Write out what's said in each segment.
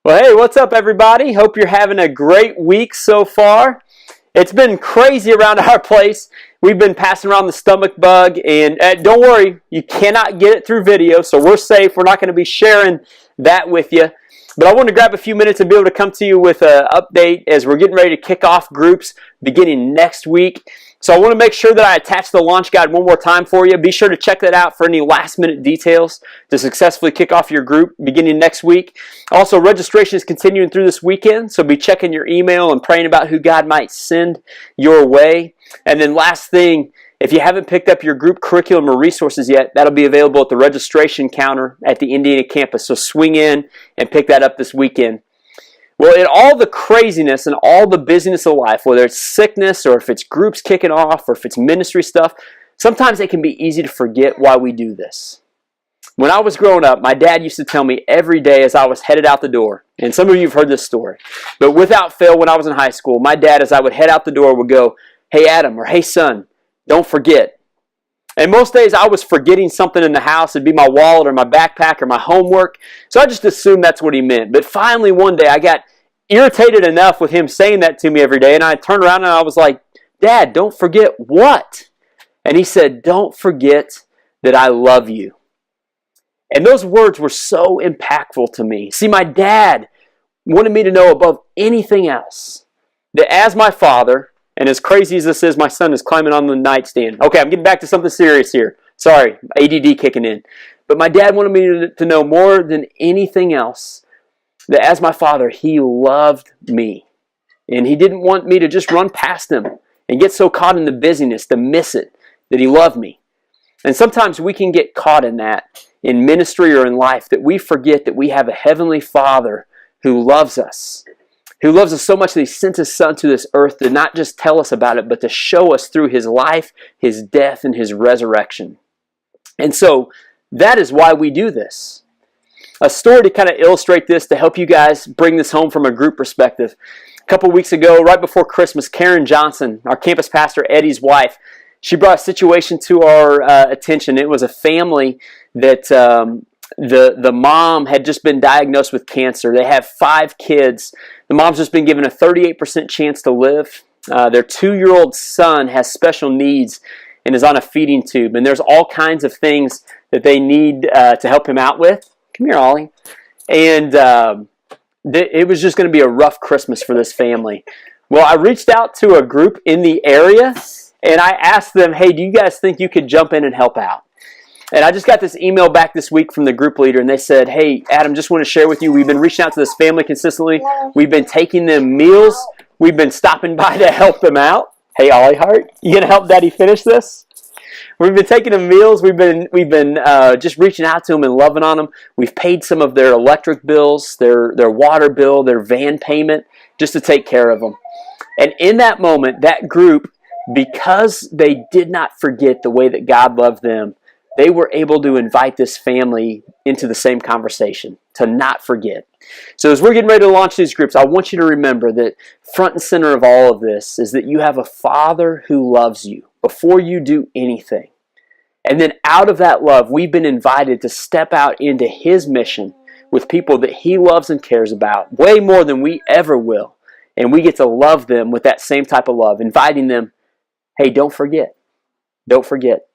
Well, hey, what's up, everybody? Hope you're having a great week so far. It's been crazy around our place. We've been passing around the stomach bug, and don't worry, you cannot get it through video, so we're safe. We're not going to be sharing that with you. But I want to grab a few minutes and be able to come to you with an update as we're getting ready to kick off groups beginning next week. So I want to make sure that I attach the launch guide one more time for you. Be sure to check that out for any last-minute details to successfully kick off your group beginning next week. Also, registration is continuing through this weekend, so be checking your email and praying about who God might send your way. And then last thing, if you haven't picked up your group curriculum or resources yet, that'll be available at the registration counter at the Indiana campus. So swing in and pick that up this weekend. Well, in all the craziness and all the busyness of life, whether it's sickness or if it's groups kicking off or if it's ministry stuff, sometimes it can be easy to forget why we do this. When I was growing up, my dad used to tell me every day as I was headed out the door, and some of you have heard this story, but without fail, when I was in high school, my dad, as I would head out the door, would go, "Hey, Adam," or "Hey, son, don't forget." And most days I was forgetting something in the house. It'd be my wallet or my backpack or my homework. So I just assumed that's what he meant. But finally one day I got irritated enough with him saying that to me every day. And I turned around and I was like, "Dad, don't forget what?" And he said, "Don't forget that I love you." And those words were so impactful to me. See, my dad wanted me to know above anything else that as my father, and as crazy as this is, my son is climbing on the nightstand. Okay, I'm getting back to something serious here. Sorry, ADD kicking in. But my dad wanted me to know more than anything else that as my father, he loved me. And he didn't want me to just run past him and get so caught in the busyness to miss it, that he loved me. And sometimes we can get caught in that in ministry or in life, that we forget that we have a heavenly Father who loves us. Who loves us so much that he sent his son to this earth to not just tell us about it, but to show us through his life, his death, and his resurrection. And so that is why we do this. A story to kind of illustrate this, to help you guys bring this home from a group perspective. A couple weeks ago, right before Christmas, Karen Johnson, our campus pastor Eddie's wife, she brought a situation to our attention. It was a family that the mom had just been diagnosed with cancer. They have 5 kids. The mom's just been given a 38% chance to live. Their 2-year-old son has special needs and is on a feeding tube. And there's all kinds of things that they need to help him out with. Come here, Ollie. And it was just going to be a rough Christmas for this family. Well, I reached out to a group in the area, and I asked them, "Hey, do you guys think you could jump in and help out?" And I just got this email back this week from the group leader, and they said, "Hey, Adam, just want to share with you, we've been reaching out to this family consistently. We've been taking them meals. We've been stopping by to help them out." Hey, Ollie Hart, you going to help Daddy finish this? We've been taking them meals. We've been just reaching out to them and loving on them. We've paid some of their electric bills, their water bill, their van payment, just to take care of them. And in that moment, that group, because they did not forget the way that God loved them, they were able to invite this family into the same conversation, to not forget. So as we're getting ready to launch these groups, I want you to remember that front and center of all of this is that you have a Father who loves you before you do anything. And then out of that love, we've been invited to step out into his mission with people that he loves and cares about, way more than we ever will. And we get to love them with that same type of love, inviting them, hey, don't forget. Don't forget.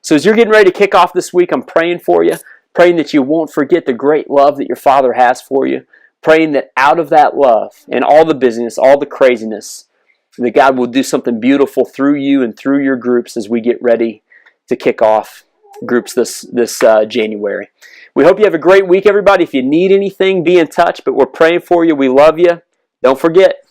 So as you're getting ready to kick off this week, I'm praying for you, praying that you won't forget the great love that your Father has for you, praying that out of that love and all the busyness, all the craziness, that God will do something beautiful through you and through your groups as we get ready to kick off groups this January. We hope you have a great week, everybody. If you need anything, be in touch, but we're praying for you. We love you. Don't forget.